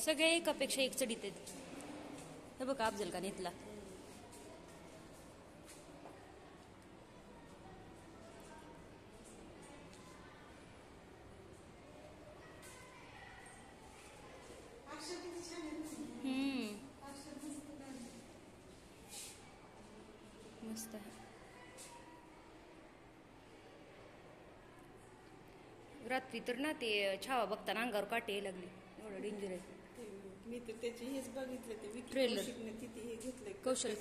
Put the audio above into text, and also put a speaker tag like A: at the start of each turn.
A: सगळे एकापेक्षा एक चढीत आहेत. हे बघा अफजल खान इथला. मस्त आहे. रात्री तर ना ते छावा बघताना अंगावर काटे यायला लागले, एवढं डेंजर आहे.
B: मी तर त्याची हेच बघितलं, ते
A: ट्रेलर
B: तिथे हे घेतलंय
A: कौशल.